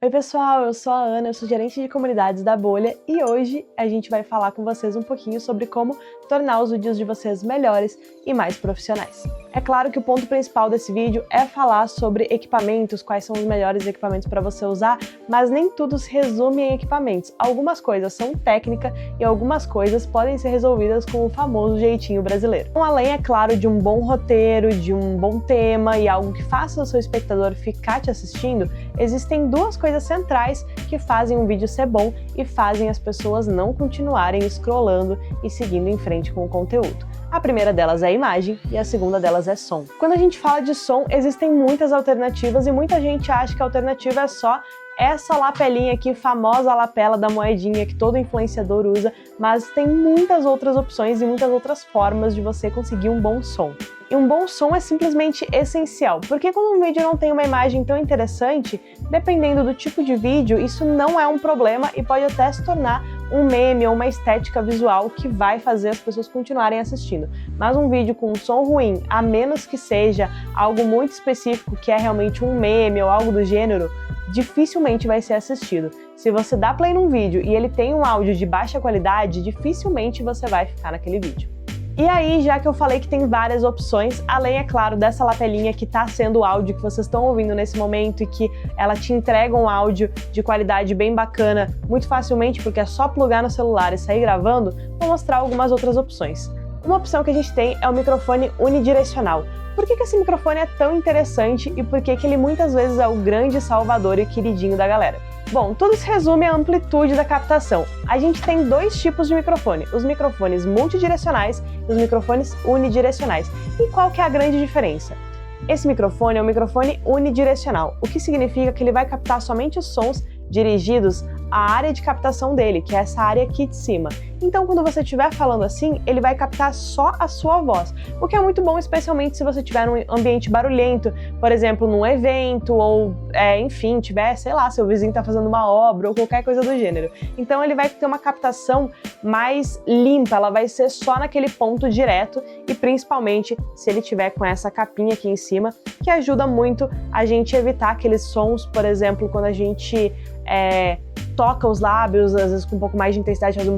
Oi pessoal, eu sou a Ana, eu sou gerente de comunidades da Bolha e hoje a gente vai falar com vocês um pouquinho sobre como tornar os vídeos de vocês melhores e mais profissionais. É claro que o ponto principal desse vídeo é falar sobre equipamentos, quais são os melhores equipamentos para você usar, mas nem tudo se resume em equipamentos. Algumas coisas são técnica e algumas coisas podem ser resolvidas com o famoso jeitinho brasileiro. Então, além, é claro, de um bom roteiro, de um bom tema e algo que faça o seu espectador ficar te assistindo, existem duas coisas centrais que fazem um vídeo ser bom e fazem as pessoas não continuarem scrollando e seguindo em frente com o conteúdo. A primeira delas é a imagem e a segunda delas é som. Quando a gente fala de som, existem muitas alternativas e muita gente acha que a alternativa é só essa lapelinha aqui, famosa lapela da moedinha que todo influenciador usa, mas tem muitas outras opções e muitas outras formas de você conseguir um bom som. E um bom som é simplesmente essencial, porque quando um vídeo não tem uma imagem tão interessante, dependendo do tipo de vídeo, isso não é um problema e pode até se tornar um meme ou uma estética visual que vai fazer as pessoas continuarem assistindo. Mas um vídeo com um som ruim, a menos que seja algo muito específico, que é realmente um meme ou algo do gênero, dificilmente vai ser assistido. Se você dá play num vídeo e ele tem um áudio de baixa qualidade, dificilmente você vai ficar naquele vídeo. E aí, já que eu falei que tem várias opções, além, é claro, dessa lapelinha que tá sendo o áudio que vocês estão ouvindo nesse momento e que ela te entrega um áudio de qualidade bem bacana muito facilmente, porque é só plugar no celular e sair gravando, vou mostrar algumas outras opções. Uma opção que a gente tem é o microfone unidirecional. Por que esse microfone é tão interessante e por que ele muitas vezes é o grande salvador e queridinho da galera? Bom, tudo se resume à amplitude da captação. A gente tem dois tipos de microfone, os microfones multidirecionais e os microfones unidirecionais. E qual que é a grande diferença? Esse microfone é um microfone unidirecional, o que significa que ele vai captar somente os sons dirigidos à área de captação dele, que é essa área aqui de cima. Então, quando você estiver falando assim, ele vai captar só a sua voz, o que é muito bom, especialmente se você estiver num ambiente barulhento, por exemplo, num evento ou, enfim, tiver, sei lá, seu vizinho está fazendo uma obra ou qualquer coisa do gênero. Então, ele vai ter uma captação mais limpa, ela vai ser só naquele ponto direto e principalmente se ele tiver com essa capinha aqui em cima, que ajuda muito a gente evitar aqueles sons, por exemplo, quando a gente toca os lábios, às vezes com um pouco mais de intensidade, faz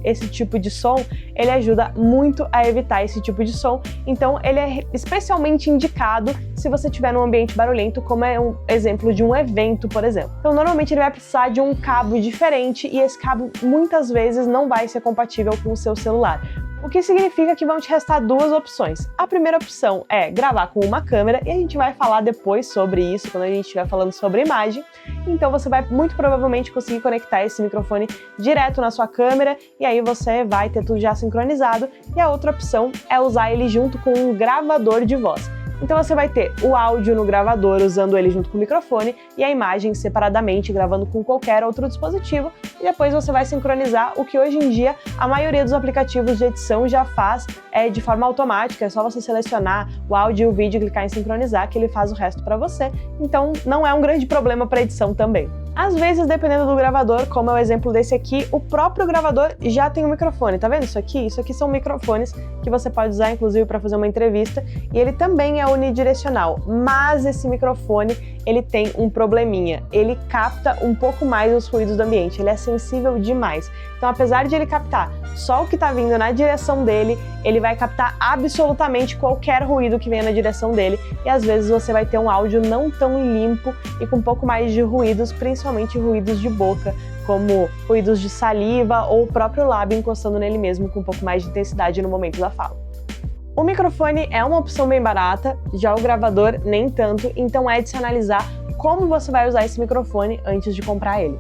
esse tipo de som, ele ajuda muito a evitar esse tipo de som, então ele é especialmente indicado se você estiver num ambiente barulhento, como é um exemplo de um evento, por exemplo. Então normalmente ele vai precisar de um cabo diferente e esse cabo muitas vezes não vai ser compatível com o seu celular. O que significa que vão te restar duas opções. A primeira opção é gravar com uma câmera, e a gente vai falar depois sobre isso, quando a gente estiver falando sobre imagem. Então você vai muito provavelmente conseguir conectar esse microfone direto na sua câmera, e aí você vai ter tudo já sincronizado. E a outra opção é usar ele junto com um gravador de voz. Então você vai ter o áudio no gravador usando ele junto com o microfone e a imagem separadamente gravando com qualquer outro dispositivo, e depois você vai sincronizar, o que hoje em dia a maioria dos aplicativos de edição já faz de forma automática, é só você selecionar o áudio e o vídeo, clicar em sincronizar que ele faz o resto para você, então não é um grande problema para edição também. Às vezes, dependendo do gravador, como é o exemplo desse aqui, o próprio gravador já tem um microfone, tá vendo isso aqui? Isso aqui são microfones que você pode usar, inclusive, para fazer uma entrevista, e ele também é unidirecional, mas esse microfone, ele tem um probleminha, ele capta um pouco mais os ruídos do ambiente, ele é sensível demais. Então, apesar de ele captar só o que está vindo na direção dele, ele vai captar absolutamente qualquer ruído que venha na direção dele, e às vezes você vai ter um áudio não tão limpo e com um pouco mais de ruídos, principalmente ruídos de boca, como ruídos de saliva ou o próprio lábio encostando nele mesmo com um pouco mais de intensidade no momento da fala. O microfone é uma opção bem barata, já o gravador nem tanto, então é de se analisar como você vai usar esse microfone antes de comprar ele.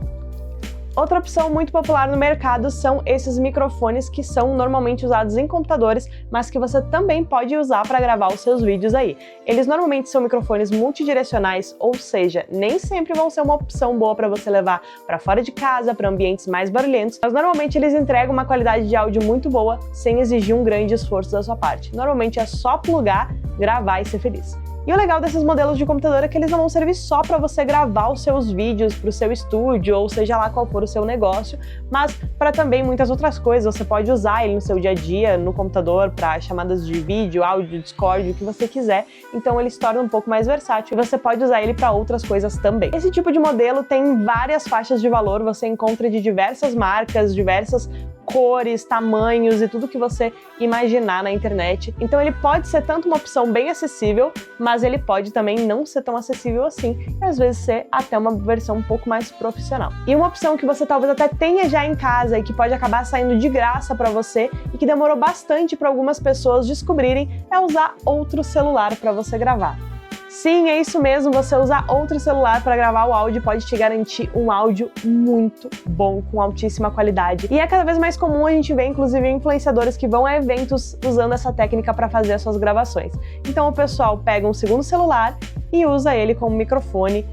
Outra opção muito popular no mercado são esses microfones que são normalmente usados em computadores, mas que você também pode usar para gravar os seus vídeos aí. Eles normalmente são microfones multidirecionais, ou seja, nem sempre vão ser uma opção boa para você levar para fora de casa, para ambientes mais barulhentos, mas normalmente eles entregam uma qualidade de áudio muito boa, sem exigir um grande esforço da sua parte. Normalmente é só plugar, gravar e ser feliz. E o legal desses modelos de computador é que eles não vão servir só para você gravar os seus vídeos para o seu estúdio, ou seja lá qual for o seu negócio, mas para também muitas outras coisas. Você pode usar ele no seu dia a dia, no computador, para chamadas de vídeo, áudio, Discord, o que você quiser. Então ele se torna um pouco mais versátil e você pode usar ele para outras coisas também. Esse tipo de modelo tem várias faixas de valor, você encontra de diversas marcas, diversas cores, tamanhos e tudo que você imaginar na internet. Então ele pode ser tanto uma opção bem acessível, mas ele pode também não ser tão acessível assim, e às vezes ser até uma versão um pouco mais profissional. E uma opção que você talvez até tenha já em casa e que pode acabar saindo de graça para você e que demorou bastante para algumas pessoas descobrirem é usar outro celular para você gravar. Sim, é isso mesmo, você usar outro celular para gravar o áudio pode te garantir um áudio muito bom, com altíssima qualidade. E é cada vez mais comum a gente ver, inclusive, influenciadores que vão a eventos usando essa técnica para fazer as suas gravações. Então o pessoal pega um segundo celular e usa ele como microfone,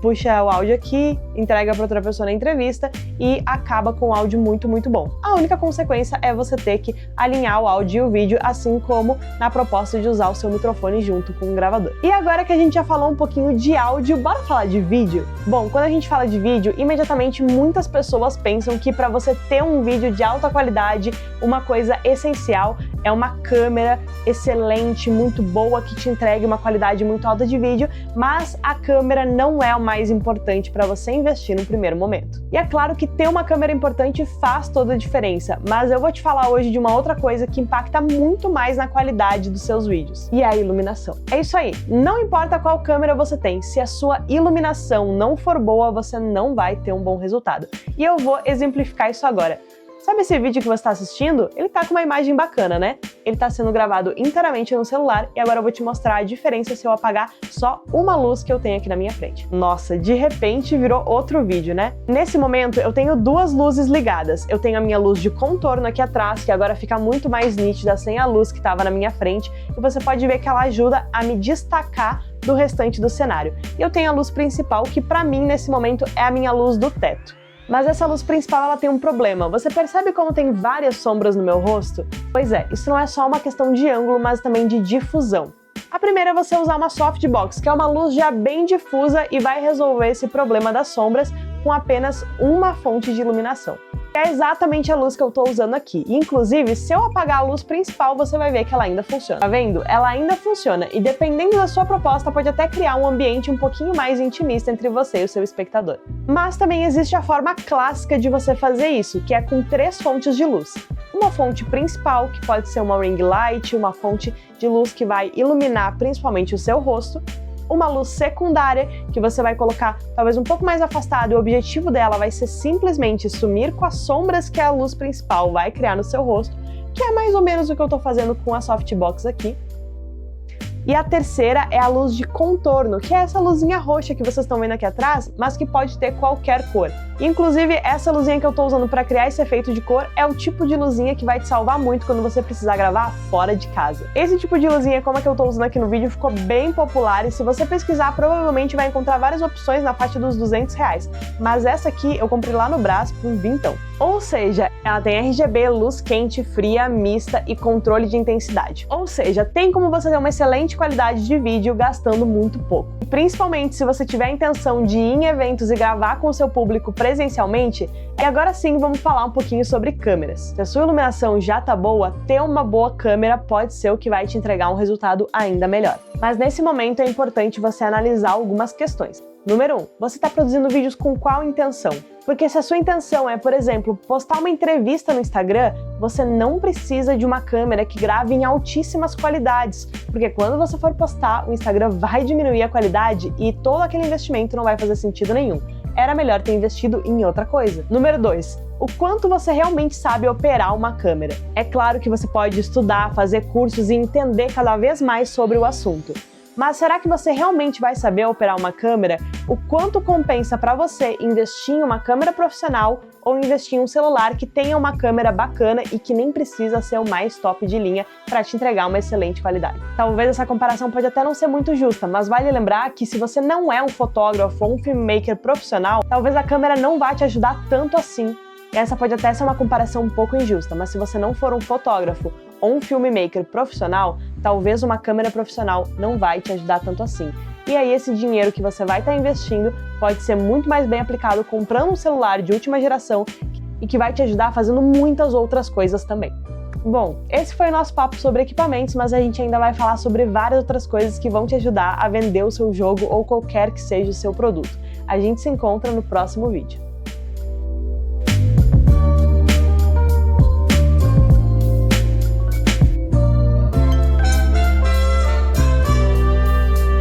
puxa o áudio aqui, entrega para outra pessoa na entrevista e acaba com um áudio muito, muito bom. A única consequência é você ter que alinhar o áudio e o vídeo, assim como na proposta de usar o seu microfone junto com o gravador. E agora que a gente já falou um pouquinho de áudio, bora falar de vídeo? Bom, quando a gente fala de vídeo, imediatamente muitas pessoas pensam que para você ter um vídeo de alta qualidade, uma coisa essencial é uma câmera excelente, muito boa, que te entregue uma qualidade muito alta de vídeo, mas a câmera não é o mais importante para você investir no primeiro momento. E é claro que ter uma câmera importante faz toda a diferença, mas eu vou te falar hoje de uma outra coisa que impacta muito mais na qualidade dos seus vídeos, e é a iluminação. É isso aí, não importa qual câmera você tem, se a sua iluminação não for boa, você não vai ter um bom resultado. E eu vou exemplificar isso agora. Sabe esse vídeo que você está assistindo? Ele tá com uma imagem bacana, né? Ele está sendo gravado inteiramente no celular e agora eu vou te mostrar a diferença se eu apagar só uma luz que eu tenho aqui na minha frente. Nossa, de repente virou outro vídeo, né? Nesse momento eu tenho duas luzes ligadas. Eu tenho a minha luz de contorno aqui atrás, que agora fica muito mais nítida sem a luz que estava na minha frente, e você pode ver que ela ajuda a me destacar do restante do cenário. E eu tenho a luz principal, que para mim nesse momento é a minha luz do teto. Mas essa luz principal ela tem um problema. Você percebe como tem várias sombras no meu rosto? Pois é, isso não é só uma questão de ângulo, mas também de difusão. A primeira é você usar uma softbox, que é uma luz já bem difusa e vai resolver esse problema das sombras com apenas uma fonte de iluminação. É exatamente a luz que eu tô usando aqui. E, inclusive, se eu apagar a luz principal, você vai ver que ela ainda funciona. Tá vendo? Ela ainda funciona e, dependendo da sua proposta, pode até criar um ambiente um pouquinho mais intimista entre você e o seu espectador. Mas também existe a forma clássica de você fazer isso, que é com 3 fontes de luz. Uma fonte principal, que pode ser uma ring light, uma fonte de luz que vai iluminar principalmente o seu rosto, uma luz secundária, que você vai colocar talvez um pouco mais afastado, e o objetivo dela vai ser simplesmente sumir com as sombras que a luz principal vai criar no seu rosto, que é mais ou menos o que eu tô fazendo com a softbox aqui. E a terceira é a luz de contorno, que é essa luzinha roxa que vocês estão vendo aqui atrás, mas que pode ter qualquer cor. Inclusive, essa luzinha que eu tô usando para criar esse efeito de cor é o tipo de luzinha que vai te salvar muito quando você precisar gravar fora de casa. Esse tipo de luzinha, como a que eu tô usando aqui no vídeo, ficou bem popular e se você pesquisar, provavelmente vai encontrar várias opções na faixa dos R$200. Mas essa aqui eu comprei lá no Brás por vintão. Ou seja, ela tem RGB, luz quente, fria, mista e controle de intensidade. Ou seja, tem como você ter uma excelente qualidade de vídeo gastando muito pouco. E principalmente se você tiver a intenção de ir em eventos e gravar com o seu público presencialmente, e agora sim vamos falar um pouquinho sobre câmeras. Se a sua iluminação já tá boa, ter uma boa câmera pode ser o que vai te entregar um resultado ainda melhor. Mas nesse momento é importante você analisar algumas questões. Número 1, você está produzindo vídeos com qual intenção? Porque se a sua intenção é, por exemplo, postar uma entrevista no Instagram, você não precisa de uma câmera que grave em altíssimas qualidades, porque quando você for postar, o Instagram vai diminuir a qualidade e todo aquele investimento não vai fazer sentido nenhum. Era melhor ter investido em outra coisa. Número 2, o quanto você realmente sabe operar uma câmera. É claro que você pode estudar, fazer cursos e entender cada vez mais sobre o assunto. Mas será que você realmente vai saber operar uma câmera? O quanto compensa para você investir em uma câmera profissional ou investir em um celular que tenha uma câmera bacana e que nem precisa ser o mais top de linha para te entregar uma excelente qualidade? Talvez essa comparação pode até não ser muito justa, mas vale lembrar que se você não é um fotógrafo ou um filmmaker profissional, talvez a câmera não vá te ajudar tanto assim. Essa pode até ser uma comparação um pouco injusta, mas se você não for um fotógrafo ou um filmmaker profissional, talvez uma câmera profissional não vai te ajudar tanto assim. E aí esse dinheiro que você vai estar investindo pode ser muito mais bem aplicado comprando um celular de última geração e que vai te ajudar fazendo muitas outras coisas também. Bom, esse foi o nosso papo sobre equipamentos, mas a gente ainda vai falar sobre várias outras coisas que vão te ajudar a vender o seu jogo ou qualquer que seja o seu produto. A gente se encontra no próximo vídeo.